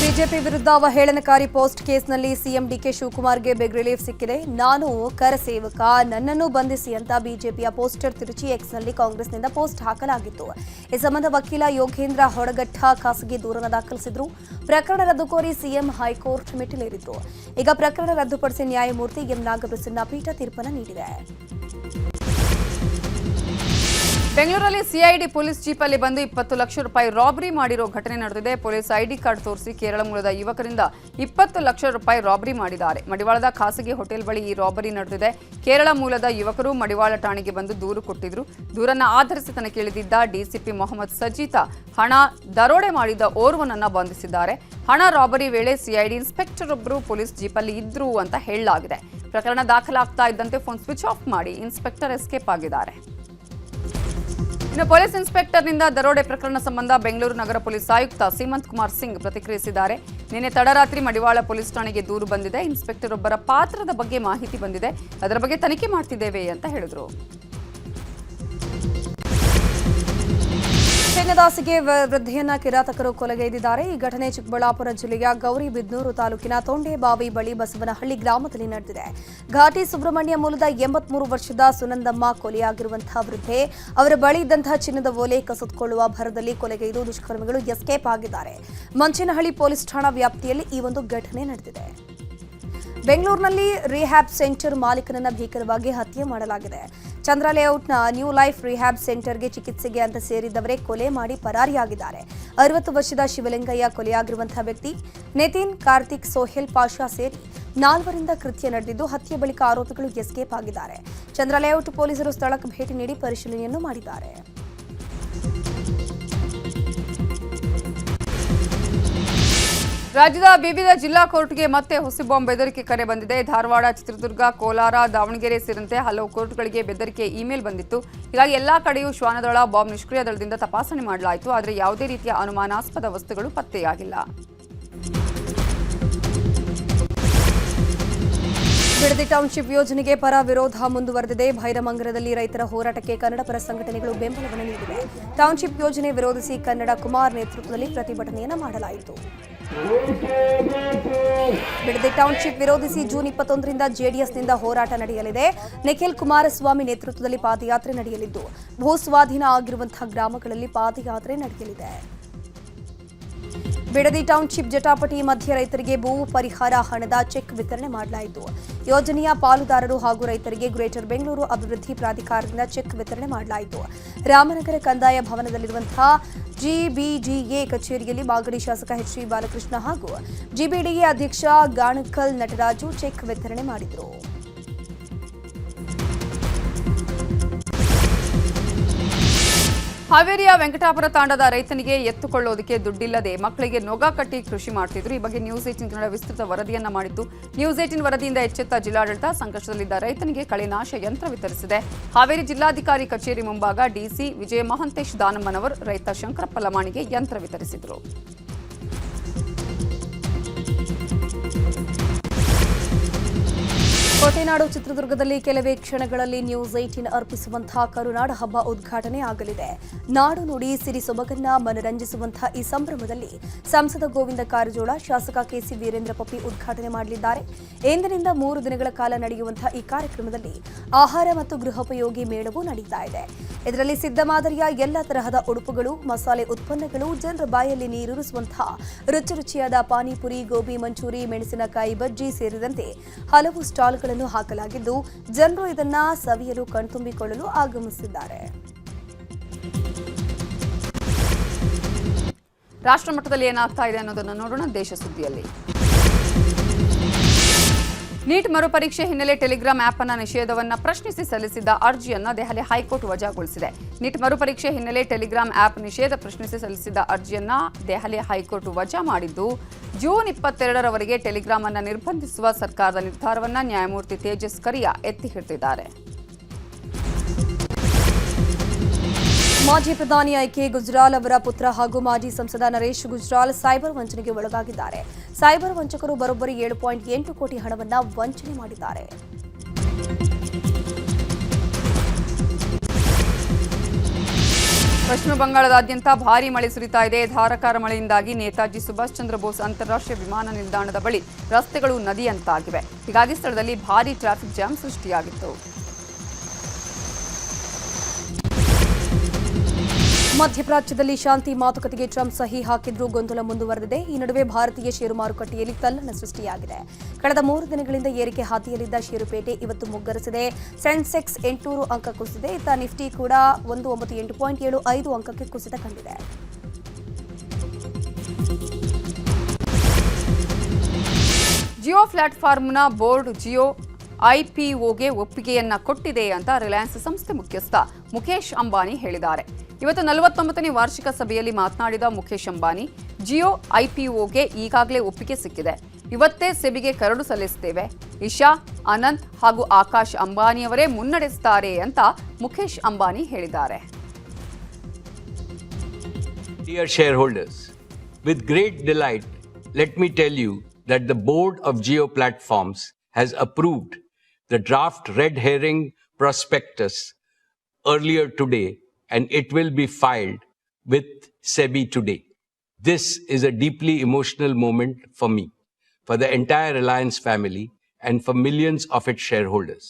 ಬಿಜೆಪಿ ವಿರುದ್ಧ ಅವಹೇಳನಕಾರಿ ಪೋಸ್ಟ್ ಕೇಸ್ನಲ್ಲಿ ಸಿಎಂ ಡಿಕೆ ಶಿವಕುಮಾರ್ಗೆ ಬಿಗ್ ರಿಲೀಫ್ ಸಿಕ್ಕಿದೆ. ನಾನು ಕರಸೇವಕ, ನನ್ನನ್ನು ಬಂಧಿಸಿ ಅಂತ ಬಿಜೆಪಿಯ ಪೋಸ್ಟರ್ ತಿರುಚಿ ಎಕ್ಸ್ನಲ್ಲಿ ಕಾಂಗ್ರೆಸ್ನಿಂದ ಪೋಸ್ಟ್ ಹಾಕಲಾಗಿತ್ತು. ಈ ಸಂಬಂಧ ವಕೀಲ ಯೋಗೇಂದ್ರ ಹೊಡಗಟ್ಟ ಖಾಸಗಿ ದೂರನ್ನು ದಾಖಲಿಸಿದ್ರು. ಪ್ರಕರಣ ರದ್ದು ಕೋರಿ ಸಿಎಂ ಹೈಕೋರ್ಟ್ ಮೆಟ್ಟಿಲೇರಿದ್ರು. ಈಗ ಪ್ರಕರಣ ರದ್ದುಪಡಿಸಿ ನ್ಯಾಯಮೂರ್ತಿ ಎಂ ನಾಗಭೂಷಣ ಪೀಠ ತೀರ್ಪನ್ನು ನೀಡಿದೆ. ಬೆಂಗಳೂರಲ್ಲಿ ಸಿಐಡಿ ಪೊಲೀಸ್ ಜೀಪಲ್ಲಿ ಬಂದು 20 ಲಕ್ಷ ರೂಪಾಯಿ ರಾಬರಿ ಮಾಡಿರೋ ಘಟನೆ ನಡೆದಿದೆ. ಪೊಲೀಸ್ ಐಡಿ ಕಾರ್ಡ್ ತೋರಿಸಿ ಕೇರಳ ಮೂಲದ ಯುವಕರಿಂದ 20 ಲಕ್ಷ ರೂಪಾಯಿ ರಾಬರಿ ಮಾಡಿದ್ದಾರೆ. ಮಡಿವಾಳದ ಖಾಸಗಿ ಹೋಟೆಲ್ ಬಳಿ ಈ ರಾಬರಿ ನಡೆದಿದೆ. ಕೇರಳ ಮೂಲದ ಯುವಕರು ಮಡಿವಾಳ ಠಾಣೆಗೆ ಬಂದು ದೂರು ಕೊಟ್ಟಿದ್ರು. ದೂರನ್ನ ಆಧರಿಸಿ ತನಗೆ ಇಳಿದಿದ್ದ ಡಿಸಿಪಿ ಮೊಹಮ್ಮದ್ ಸಜೀತಾ ಹಣ ದರೋಡೆ ಮಾಡಿದ ಓರ್ವನನ್ನ ಬಂಧಿಸಿದ್ದಾರೆ. ಹಣ ರಾಬರಿ ವೇಳೆ ಸಿಐಡಿ ಇನ್ಸ್ಪೆಕ್ಟರ್ ಒಬ್ಬರು ಪೊಲೀಸ್ ಜೀಪಲ್ಲಿ ಇದ್ರು ಅಂತ ಹೇಳಲಾಗಿದೆ. ಪ್ರಕರಣ ದಾಖಲಾಗ್ತಾ ಇದ್ದಂತೆ ಫೋನ್ ಸ್ವಿಚ್ ಆಫ್ ಮಾಡಿ ಇನ್ಸ್ಪೆಕ್ಟರ್ ಎಸ್ಕೇಪ್ ಆಗಿದ್ದಾರೆ. ಇನ್ನು ಪೊಲೀಸ್ ಇನ್ಸ್ಪೆಕ್ಟರ್ನಿಂದ ದರೋಡೆ ಪ್ರಕರಣ ಸಂಬಂಧ ಬೆಂಗಳೂರು ನಗರ ಪೊಲೀಸ್ ಆಯುಕ್ತ ಸೀಮಂತ್ ಕುಮಾರ್ ಸಿಂಗ್ ಪ್ರತಿಕ್ರಿಯಿಸಿದ್ದಾರೆ. ನಿನ್ನೆ ತಡರಾತ್ರಿ ಮಡಿವಾಳ ಪೊಲೀಸ್ ಠಾಣೆಗೆ ದೂರು ಬಂದಿದೆ. ಇನ್ಸ್ಪೆಕ್ಟರ್ ಒಬ್ಬರ ಪಾತ್ರದ ಬಗ್ಗೆ ಮಾಹಿತಿ ಬಂದಿದೆ. ಅದರ ಬಗ್ಗೆ ತನಿಖೆ ಮಾಡ್ತಿದ್ದೇವೆ ಅಂತ ಹೇಳಿದ್ರು. ಚಿನ್ನದಾಸಿಗೆ ವೃದ್ಧೆಯನ್ನ ಕಿರಾತಕರು ಕೊಲೆಗೈದಿದ್ದಾರೆ. ಈ ಘಟನೆ ಚಿಕ್ಕಬಳ್ಳಾಪುರ ಜಿಲ್ಲೆಯ ಗೌರಿಬಿದನೂರು ತಾಲೂಕಿನ ತೊಂಡೇಬಾವಿ ಬಳಿ ಬಸವನಹಳ್ಳಿ ಗ್ರಾಮದಲ್ಲಿ ನಡೆದಿದೆ. ಘಾಟಿ ಸುಬ್ರಹ್ಮಣ್ಯ ಮೂಲದ 83 ವರ್ಷದ ಸುನಂದಮ್ಮ ಕೊಲೆಯಾಗಿರುವಂತಹ ವೃದ್ಧೆ ಅವರ ಬಳಿ ಇದ್ದಂತಹ ಚಿನ್ನದ ಓಲೆ ಕಸಿದುಕೊಳ್ಳುವ ಭರದಲ್ಲಿ ಕೊಲೆಗೈದು ದುಷ್ಕರ್ಮಿಗಳು ಎಸ್ಕೇಪ್ ಆಗಿದ್ದಾರೆ. ಮಂಚೇನಹಳ್ಳಿ ಪೊಲೀಸ್ ಠಾಣಾ ವ್ಯಾಪ್ತಿಯಲ್ಲಿ ಈ ಒಂದು ಘಟನೆ ನಡೆದಿದೆ. ಬೆಂಗಳೂರಿನಲ್ಲಿ ರಿಹ್ಯಾಬ್ ಸೆಂಟರ್ ಮಾಲೀಕನನ್ನ ಭೀಕರವಾಗಿ ಹತ್ಯೆ ಮಾಡಲಾಗಿದೆ. ಚಂದ್ರ ಲೇಔಟ್ನ ನ್ಯೂ ಲೈಫ್ ರಿಹ್ಯಾಬ್ ಸೆಂಟರ್ಗೆ ಚಿಕಿತ್ಸೆಗೆ ಅಂತ ಸೇರಿದ್ದವರೇ ಕೊಲೆ ಮಾಡಿ ಪರಾರಿಯಾಗಿದ್ದಾರೆ. 60 ವರ್ಷದ ಶಿವಲಿಂಗಯ್ಯ ಕೊಲೆಯಾಗಿರುವಂತಹ ವ್ಯಕ್ತಿ ನಿತಿನ್, ಕಾರ್ತಿಕ್, ಸೋಹೆಲ್ ಪಾಷಾ ಸೇರಿ 4 ಕೃತ್ಯ ನಡೆದಿದ್ದು ಹತ್ಯೆ ಬಳಿಕ ಆರೋಪಿಗಳು ಎಸ್ಕೇಪ್ ಆಗಿದ್ದಾರೆ. ಚಂದ್ರ ಲೇಔಟ್ ಪೊಲೀಸರು ಸ್ಥಳಕ್ಕೆ ಭೇಟಿ ನೀಡಿ ಪರಿಶೀಲನೆಯನ್ನು ಮಾಡಿದ್ದಾರೆ. ರಾಜ್ಯದ ವಿವಿಧ ಜಿಲ್ಲಾ ಕೋರ್ಟ್ಗೆ ಮತ್ತೆ ಹುಸಿ ಬಾಂಬ್ ಬೆದರಿಕೆ ಕರೆ ಬಂದಿದೆ. ಧಾರವಾಡ, ಚಿತ್ರದುರ್ಗ, ಕೋಲಾರ, ದಾವಣಗೆರೆ ಸೇರಿದಂತೆ ಹಲವು ಕೋರ್ಟ್ಗಳಿಗೆ ಬೆದರಿಕೆ ಇಮೇಲ್ ಬಂದಿತ್ತು. ಹೀಗಾಗಿ ಎಲ್ಲಾ ಕಡೆಯೂ ಶ್ವಾನದಳ, ಬಾಂಬ್ ನಿಷ್ಕ್ರಿಯ ದಳದಿಂದ ತಪಾಸಣೆ ಮಾಡಲಾಯಿತು. ಆದರೆ ಯಾವುದೇ ರೀತಿಯ ಅನುಮಾನಾಸ್ಪದ ವಸ್ತುಗಳು ಪತ್ತೆಯಾಗಿಲ್ಲ. ಬಿಡದಿ ಟೌನ್ಶಿಪ್ ಯೋಜನೆಗೆ ಪರ ವಿರೋಧ ಮುಂದುವರೆದಿದೆ. ಭೈರಮಂಗಲದಲ್ಲಿ ರೈತರ ಹೋರಾಟಕ್ಕೆ ಕನ್ನಡ ಪರ ಸಂಘಟನೆಗಳು ಬೆಂಬಲವನ್ನು ನೀಡಿವೆ. ಟೌನ್ಶಿಪ್ ಯೋಜನೆ ವಿರೋಧಿಸಿ ಕನ್ನಡ ಕುಮಾರ್ ನೇತೃತ್ವದಲ್ಲಿ ಪ್ರತಿಭಟನೆಯನ್ನು ಮಾಡಲಾಯಿತು. ಬಿಡದಿ ಟೌನ್ಶಿಪ್ ವಿರೋಧಿಸಿ ಜೂನ್ 21ರಿಂದ ಜೆಡಿಎಸ್ನಿಂದ ಹೋರಾಟ ನಡೆಯಲಿದೆ. ನಿಖಿಲ್ ಕುಮಾರಸ್ವಾಮಿ ನೇತೃತ್ವದಲ್ಲಿ ಪಾದಯಾತ್ರೆ ನಡೆಯಲಿದ್ದು ಭೂಸ್ವಾಧೀನ ಆಗಿರುವಂತಹ ಗ್ರಾಮಗಳಲ್ಲಿ ಪಾದಯಾತ್ರೆ ನಡೆಯಲಿದೆ. ಬಿಡದಿ ಟೌನ್ಶಿಪ್ ಜಟಾಪಟಿ ಮಧ್ಯೆ ರೈತರಿಗೆ ಭೂ ಪರಿಹಾರ ಹಣದ ಚೆಕ್ ವಿತರಣೆ ಮಾಡಲಾಯಿತು. ಯೋಜನೆಯ ಪಾಲುದಾರರು ಹಾಗೂ ರೈತರಿಗೆ ಗ್ರೇಟರ್ ಬೆಂಗಳೂರು ಅಭಿವೃದ್ಧಿ ಪ್ರಾಧಿಕಾರದಿಂದ ಚೆಕ್ ವಿತರಣೆ ಮಾಡಲಾಯಿತು. ರಾಮನಗರ ಕಂದಾಯ ಭವನದಲ್ಲಿರುವಂತಹ ಜಿಬಿಡಿಎ ಕಚೇರಿಯಲ್ಲಿ ಮಾಗಡಿ ಶಾಸಕ ಎಚ್ ಡಿ ಬಾಲಕೃಷ್ಣ ಹಾಗೂ ಜಿಬಿಡಿಎ ಅಧ್ಯಕ್ಷ ಗಾಣಕಲ್ ನಟರಾಜು ಚೆಕ್ ವಿತರಣೆ ಮಾಡಿದರು. ಹಾವೇರಿಯ ವೆಂಕಟಾಪುರ ತಾಂಡದ ರೈತನಿಗೆ ಎತ್ತುಕೊಳ್ಳೋದಕ್ಕೆ ದುಡ್ಡಿಲ್ಲದೆ ಮಕ್ಕಳಿಗೆ ನೊಗ ಕಟ್ಟಿ ಕೃಷಿ ಮಾಡ್ತಿದ್ರು. ಈ ಬಗ್ಗೆ ನ್ಯೂಸ್ 18 ಕನ್ನಡ ವಿಸ್ತೃತ ವರದಿಯನ್ನ ಮಾಡಿತ್ತು. ನ್ಯೂಸ್ 18 ವರದಿಯಿಂದ ಎಚ್ಚೆತ್ತ ಜಿಲ್ಲಾಡಳಿತ ಸಂಕಷ್ಟದಲ್ಲಿದ್ದ ರೈತನಿಗೆ ಕಳೆನಾಶ ಯಂತ್ರ ವಿತರಿಸಿದೆ. ಹಾವೇರಿ ಜಿಲ್ಲಾಧಿಕಾರಿ ಕಚೇರಿ ಮುಂಭಾಗ ಡಿಸಿ ವಿಜಯ ಮಹಂತೇಶ್ ದಾನಮ್ಮನವರ್ ರೈತ ಶಂಕರಪ್ಪ ಲಮಾಣಿಗೆ ಯಂತ್ರ ವಿತರಿಸಿದರು. ಕೋಟೆನಾಡು ಚಿತ್ರದುರ್ಗದಲ್ಲಿ ಕೆಲವೇ ಕ್ಷಣಗಳಲ್ಲಿ ನ್ಯೂಸ್ 18 ಅರ್ಪಿಸುವಂತಹ ಕರುನಾಡ ಹಬ್ಬ ಉದ್ಘಾಟನೆ ಆಗಲಿದೆ. ನಾಡು ನುಡಿ ಸಿರಿ ಸೊಬಗನ್ನ ಮನರಂಜಿಸುವಂತಹ ಈ ಸಂಭ್ರಮದಲ್ಲಿ ಸಂಸದ ಗೋವಿಂದ ಕಾರಜೋಳ, ಶಾಸಕ ಕೆಸಿ ವೀರೇಂದ್ರ ಪಪ್ಪಿ ಉದ್ಘಾಟನೆ ಮಾಡಲಿದ್ದಾರೆ. ಇಂದಿನಿಂದ 3 ದಿನಗಳ ಕಾಲ ನಡೆಯುವಂತಹ ಈ ಕಾರ್ಯಕ್ರಮದಲ್ಲಿ ಆಹಾರ ಮತ್ತು ಗೃಹೋಪಯೋಗಿ ಮೇಳವೂ ನಡೆಯುತ್ತಾ ಇದೆ. ಇದರಲ್ಲಿ ಸಿದ್ಧ ಮಾದರಿಯ ಎಲ್ಲ ತರಹದ ಉಡುಪುಗಳು, ಮಸಾಲೆ ಉತ್ಪನ್ನಗಳು, ಜನರ ಬಾಯಲ್ಲಿ ನೀರೂರಿಸುವಂತಹ ರುಚಿ ರುಚಿಯಾದ ಪಾನಿಪುರಿ, ಗೋಬಿ ಮಂಚೂರಿ, ಮೆಣಸಿನಕಾಯಿ ಬಜ್ಜಿ ಸೇರಿದಂತೆ ಹಲವು ಸ್ಟಾಲ್ಗಳನ್ನು ಹಾಕಲಾಗಿದ್ದು ಜನರು ಇದನ್ನ ಸವಿಯಲು ಕಣ್ತುಂಬಿಕೊಳ್ಳಲು ಆಗಮಿಸಿದ್ದಾರೆ. ರಾಷ್ಟ್ರ ಮಟ್ಟದಲ್ಲಿ ಏನಾಗ್ತಾ ಇದೆ ಅನ್ನೋದನ್ನು ನೋಡೋಣ ದೇಶ ಸುದ್ದಿಯಲ್ಲಿ. ನೀಟ್ ಮರುಪರೀಕ್ಷೆ ಹಿನ್ನೆಲೆ ಟೆಲಿಗ್ರಾಮ್ ಆಪ್ ಅನ್ನ ನಿಷೇಧವನ್ನ ಪ್ರಶ್ನಿಸಿ ಸಲ್ಲಿಸಿದ್ದ ಅರ್ಜಿಯನ್ನ ದೆಹಲಿ ಹೈಕೋರ್ಟ್ ವಜಾಗೊಳಿಸಿದೆ. ನೀಟ್ ಮರುಪರೀಕ್ಷೆ ಹಿನ್ನೆಲೆ ಟೆಲಿಗ್ರಾಮ್ ಆಪ್ ನಿಷೇಧ ಪ್ರಶ್ನಿಸಿ ಸಲ್ಲಿಸಿದ್ದ ಅರ್ಜಿಯನ್ನ ದೆಹಲಿ ಹೈಕೋರ್ಟ್ ವಜಾ ಮಾಡಿದ್ದು ಜೂನ್ 22ರವರೆಗೆ ಟೆಲಿಗ್ರಾಮ್ ಅನ್ನ ನಿರ್ಬಂಧಿಸುವ ಸರ್ಕಾರದ ನಿರ್ಧಾರವನ್ನ ನ್ಯಾಯಮೂರ್ತಿ ತೇಜಸ್ ಕರಿಯಾ ಎತ್ತಿ ಹಿಡಿದಿದ್ದಾರೆ. ಮಾಜಿ ಪ್ರಧಾನಿ ಐಕೆ ಗುಜ್ರಾಲ್ ಅವರ ಪುತ್ರ ಹಾಗೂ ಮಾಜಿ ಸಂಸದ ನರೇಶ್ ಗುಜ್ರಾಲ್ ಸೈಬರ್ ವಂಚನೆಗೆ ಒಳಗಾಗಿದ್ದಾರೆ. ಸೈಬರ್ ವಂಚಕರು ಬರೋಬ್ಬರಿ 7.8 ಕೋಟಿ ಹಣವನ್ನು ವಂಚನೆ ಮಾಡಿದ್ದಾರೆ. ಪಶ್ಚಿಮ ಬಂಗಾಳದಾದ್ಯಂತ ಭಾರೀ ಮಳೆ ಸುರಿತಾ ಇದೆ. ಧಾರಾಕಾರ ಮಳೆಯಿಂದಾಗಿ ನೇತಾಜಿ ಸುಭಾಷ್ ಚಂದ್ರ ಬೋಸ್ ಅಂತಾರಾಷ್ಟ್ರೀಯ ವಿಮಾನ ನಿಲ್ದಾಣದ ಬಳಿ ರಸ್ತೆಗಳು ನದಿಯಂತಾಗಿವೆ. ಹೀಗಾಗಿ ಸ್ಥಳದಲ್ಲಿ ಭಾರೀ ಟ್ರಾಫಿಕ್ ಜಾಮ್ ಸೃಷ್ಟಿಯಾಗಿತ್ತು. ಮಧ್ಯಪ್ರಾಚ್ಯದಲ್ಲಿ ಶಾಂತಿ ಮಾತುಕತೆಗೆ ಟ್ರಂಪ್ ಸಹಿ ಹಾಕಿದ್ರೂ ಗೊಂದಲ ಮುಂದುವರೆದಿದೆ. ಈ ನಡುವೆ ಭಾರತೀಯ ಷೇರು ಮಾರುಕಟ್ಟೆಯಲ್ಲಿ ತಲ್ಲಣ ಸೃಷ್ಟಿಯಾಗಿದೆ. ಕಳೆದ 3 ದಿನಗಳಿಂದ ಏರಿಕೆ ಹಾದಿಯಲ್ಲಿದ್ದ ಷೇರುಪೇಟೆ ಇವತ್ತು ಮುಗ್ಗರಿಸಿದೆ. ಸೆನ್ಸೆಕ್ಸ್ 800 ಅಂಕ ಕುಸಿದಿದೆ. ಇತ್ತ ನಿಫ್ಟಿ ಕೂಡ 198.75 ಅಂಕಕ್ಕೆ ಕುಸಿತ ಕಂಡಿದೆ. ಜಿಯೋ ಪ್ಲಾಟ್ಫಾರ್ಮ್ನ ಬೋರ್ಡ್ ಜಿಯೋ ಐಪಿಒಗೆ ಒಪ್ಪಿಗೆಯನ್ನ ಕೊಟ್ಟಿದೆ ಅಂತ ರಿಲಯನ್ಸ್ ಸಂಸ್ಥೆ ಮುಖ್ಯಸ್ಥ ಮುಖೇಶ್ ಅಂಬಾನಿ ಹೇಳಿದ್ದಾರೆ. ಇವತ್ತು 49ನೇ ವಾರ್ಷಿಕ ಸಭೆಯಲ್ಲಿ ಮಾತನಾಡಿದ ಮುಖೇಶ್ ಅಂಬಾನಿ, ಜಿಯೋ ಐಪಿಒಗೆ ಈಗಾಗಲೇ ಒಪ್ಪಿಗೆ ಸಿಕ್ಕಿದೆ. ಇವತ್ತೇ ಸೆಬಿಗೆ ಕರಡು ಸಲ್ಲಿಸುತ್ತೇವೆ. ಇಶಾ, ಅನಂತ್ ಹಾಗೂ ಆಕಾಶ್ ಅಂಬಾನಿಯವರೇ ಮುನ್ನಡೆಸುತ್ತಾರೆ ಅಂತ ಮುಖೇಶ್ ಅಂಬಾನಿ ಹೇಳಿದ್ದಾರೆ. Dear shareholders, with great delight, let me tell you that the board of Jio Platforms has approved the draft red herring prospectus earlier today, and it will be filed with SEBI today. This is a deeply emotional moment for me, for the entire Reliance family, and for millions of its shareholders.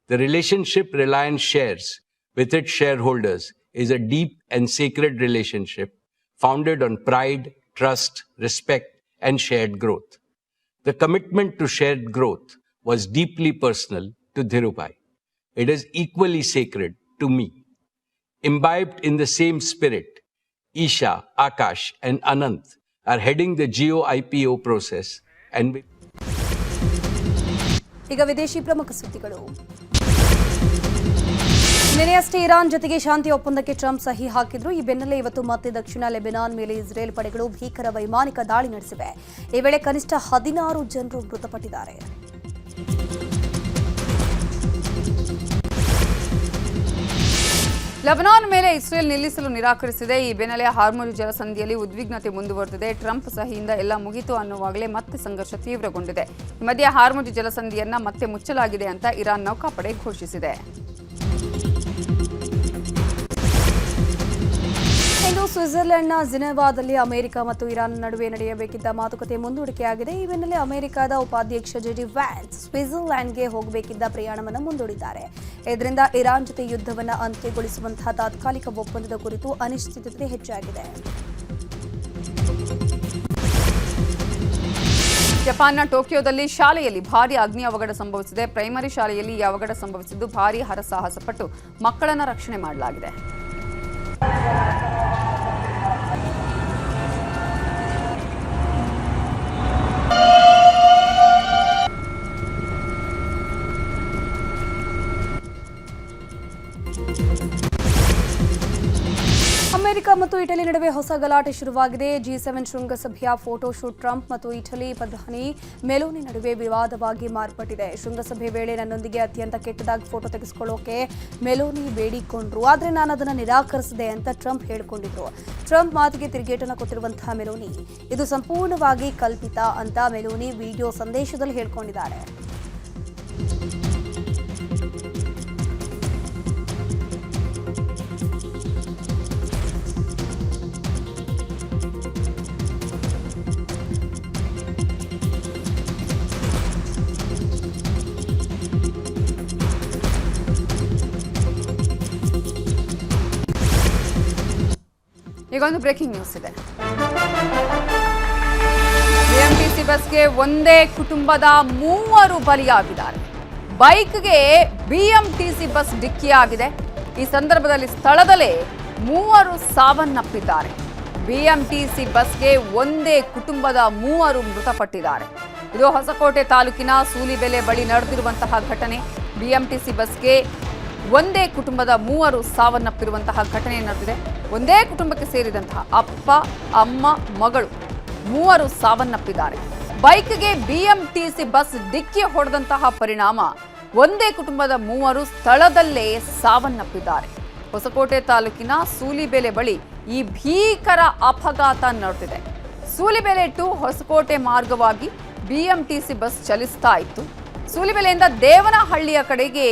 The relationship Reliance shares with its shareholders is a deep and sacred relationship founded on pride, trust, respect, and shared growth. The commitment to shared growth was deeply personal to Dhirubhai. It is equally sacred to me. Imbibed in the same spirit, Isha, Akash, and Anant are heading the Jio IPO process and ಈಗ ವಿದೇಶಿ ಪ್ರಮುಖ ಸುದ್ದಿಗಳು. ನಿನ್ನೆಯಷ್ಟೇ Iran ಜೊತೆಗೆ ಶಾಂತಿ ಒಪ್ಪಂದಕ್ಕೆ Trump ಸಹಿ ಹಾಕಿದ್ರು. ಈ ಬೆನ್ನಲ್ಲೇ ಇವತ್ತು ಮತ್ತೆ ದಕ್ಷಿಣ ಲೆಬನಾನ್ ಮೇಲೆ ಇಸ್ರೇಲ್ ಪಡೆಗಳು ಭೀಕರ ವೈಮಾನಿಕ ದಾಳಿ ನಡೆಸಿವೆ. ಈ ವೇಳೆ ಕನಿಷ್ಠ 16 ಜನರು ಮೃತಪಟ್ಟಿದ್ದಾರೆ. ಲೆಬನಾನ್ ಮೇಲೆ ಇಸ್ರೇಲ್ ನಿಲ್ಲಿಸಲು ನಿರಾಕರಿಸಿದೆ. ಈ ಬೆನ್ನಲ್ಲೇ ಹಾರ್ಮುಜ್ ಜಲಸಂಧಿಯಲ್ಲಿ ಉದ್ವಿಗ್ನತೆ ಮುಂದುವರೆದಿದೆ. ಟ್ರಂಪ್ ಸಹಿಯಿಂದ ಎಲ್ಲ ಮುಗಿತು ಅನ್ನುವಾಗಲೇ ಮತ್ತೆ ಸಂಘರ್ಷ ತೀವ್ರಗೊಂಡಿದೆ. ಈ ಮಧ್ಯೆ ಹಾರ್ಮುಜ್ ಜಲಸಂಧಿಯನ್ನ ಮತ್ತೆ ಮುಚ್ಚಲಾಗಿದೆ ಅಂತ ಇರಾನ್ ನೌಕಾಪಡೆ ಘೋಷಿಸಿದೆ. ಇಂದು ಸ್ವಿಟ್ಜರ್ಲೆಂಡ್ನ ಜಿನೆವಾದಲ್ಲಿ ಅಮೆರಿಕ ಮತ್ತು ಇರಾನ್ ನಡುವೆ ನಡೆಯಬೇಕಿದ್ದ ಮಾತುಕತೆ ಮುಂದೂಡಿಕೆಯಾಗಿದೆ. ಈ ಬೆನ್ನಲ್ಲೇ ಅಮೆರಿಕದ ಉಪಾಧ್ಯಕ್ಷ ಜೆಡಿ ವ್ಯಾನ್ಸ್ ಸ್ವಿಟ್ಜರ್ಲೆಂಡ್ಗೆ ಹೋಗಬೇಕಿದ್ದ ಪ್ರಯಾಣವನ್ನು ಮುಂದೂಡಿದ್ದಾರೆ. ಇದರಿಂದ ಇರಾನ್ ಜೊತೆ ಯುದ್ಧವನ್ನು ಅಂತ್ಯಗೊಳಿಸುವಂತಹ ತಾತ್ಕಾಲಿಕ ಒಪ್ಪಂದದ ಕುರಿತು ಅನಿಶ್ಚಿತತೆ ಹೆಚ್ಚಾಗಿದೆ. ಜಪಾನ್ನ ಟೋಕಿಯೋದಲ್ಲಿ ಶಾಲೆಯಲ್ಲಿ ಭಾರೀ ಅಗ್ನಿ ಅವಘಡ ಸಂಭವಿಸಿದೆ. ಪ್ರೈಮರಿ ಶಾಲೆಯಲ್ಲಿ ಈ ಅವಘಡ ಸಂಭವಿಸಿದ್ದು ಭಾರೀ ಹರಸಾಹಸ ಪಟ್ಟು ಮಕ್ಕಳನ್ನು ರಕ್ಷಣೆ ಮಾಡಲಾಗಿದೆ. ಅಮೆರಿಕ ಮತ್ತು ಇಟಲಿ ನಡುವೆ ಹೊಸ ಗಲಾಟೆ ಶುರುವಾಗಿದೆ. G7 ಶೃಂಗಸಭೆಯ ಫೋಟೋ ಶೂಟ್ ಟ್ರಂಪ್ ಮತ್ತು ಇಟಲಿ ಪ್ರಧಾನಿ ಮೆಲೋನಿ ನಡುವೆ ವಿವಾದವಾಗಿ ಮಾರ್ಪಟ್ಟಿದೆ. ಶೃಂಗಸಭೆ ವೇಳೆ ನನ್ನೊಂದಿಗೆ ಅತ್ಯಂತ ಕೆಟ್ಟದಾಗಿ ಫೋಟೋ ತೆಗೆಸಿಕೊಳ್ಳೋಕೆ ಮೆಲೋನಿ ಬೇಡಿಕೊಂಡ್ರು, ಆದರೆ ನಾನು ಅದನ್ನು ನಿರಾಕರಿಸಿದೆ ಅಂತ ಟ್ರಂಪ್ ಹೇಳಿಕೊಂಡಿದ್ರು. ಟ್ರಂಪ್ ಮಾತಿಗೆ ತಿರುಗೇಟನ್ನು ಕೊಟ್ಟಿರುವಂತಹ ಮೆಲೋನಿ, ಇದು ಸಂಪೂರ್ಣವಾಗಿ ಕಲ್ಪಿತ ಅಂತ ಮೆಲೋನಿ ವಿಡಿಯೋ ಸಂದೇಶದಲ್ಲಿ ಹೇಳಿಕೊಂಡಿದ್ದಾರೆ. ಈಗ ಒಂದು ಬ್ರೇಕಿಂಗ್ ನ್ಯೂಸ್ ಇದೆ. ಬಿಎಂಟಿಸಿ ಬಸ್ಗೆ ಒಂದೇ ಕುಟುಂಬದ 3 ಬಲಿಯಾಗಿದ್ದಾರೆ. ಬೈಕ್ಗೆ ಬಿಎಂಟಿಸಿ ಬಸ್ ಡಿಕ್ಕಿಯಾಗಿದೆ. ಈ ಸಂದರ್ಭದಲ್ಲಿ ಸ್ಥಳದಲ್ಲೇ 3 ಸಾವನ್ನಪ್ಪಿದ್ದಾರೆ. ಬಿಎಂಟಿಸಿ ಬಸ್ಗೆ ಒಂದೇ ಕುಟುಂಬದ 3 ಮೃತಪಟ್ಟಿದ್ದಾರೆ. ಇದು ಹೊಸಕೋಟೆ ತಾಲೂಕಿನ ಸೂಲಿಬೆಲೆ ಬಳಿ ನಡೆದಿರುವಂತಹ ಘಟನೆ. ಬಿಎಂಟಿಸಿ ಬಸ್ಗೆ ಒಂದೇ ಕುಟುಂಬದ 3 ಸಾವನ್ನಪ್ಪಿರುವಂತಹ ಘಟನೆ ನಡೆದಿದೆ. ಒಂದೇ ಕುಟುಂಬಕ್ಕೆ ಸೇರಿದಂತಹ ಅಪ್ಪ, ಅಮ್ಮ, ಮಗಳು 3 ಸಾವನ್ನಪ್ಪಿದ್ದಾರೆ. ಬೈಕ್ಗೆ ಬಿಎಂಟಿಸಿ ಬಸ್ ಡಿಕ್ಕಿ ಹೊಡೆದಂತಹ ಪರಿಣಾಮ ಒಂದೇ ಕುಟುಂಬದ 3 ಸ್ಥಳದಲ್ಲೇ ಸಾವನ್ನಪ್ಪಿದ್ದಾರೆ. ಹೊಸಕೋಟೆ ತಾಲೂಕಿನ ಸೂಲಿಬೆಲೆ ಬಳಿ ಈ ಭೀಕರ ಅಪಘಾತ ನಡೆದಿದೆ. ಸೂಲಿಬೆಲೆ ಟು ಹೊಸಕೋಟೆ ಮಾರ್ಗವಾಗಿ ಬಿಎಂಟಿಸಿ ಬಸ್ ಚಲಿಸ್ತಾ ಇತ್ತು. ಸೂಲಿಬೆಲೆಯಿಂದ ದೇವನಹಳ್ಳಿಯ ಕಡೆಗೆ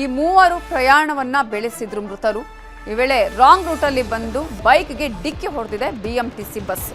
ಈ 3 ಪ್ರಯಾಣವನ್ನ ಬೆಳೆಸಿದ್ರು ಮೃತರು. ಈ ವೇಳೆ ರಾಂಗ್ ರೂಟಲ್ಲಿ ಬಂದು ಬೈಕ್ಗೆ ಡಿಕ್ಕಿ ಹೊಡೆದಿದೆ ಬಿಎಂಟಿಸಿ ಬಸ್.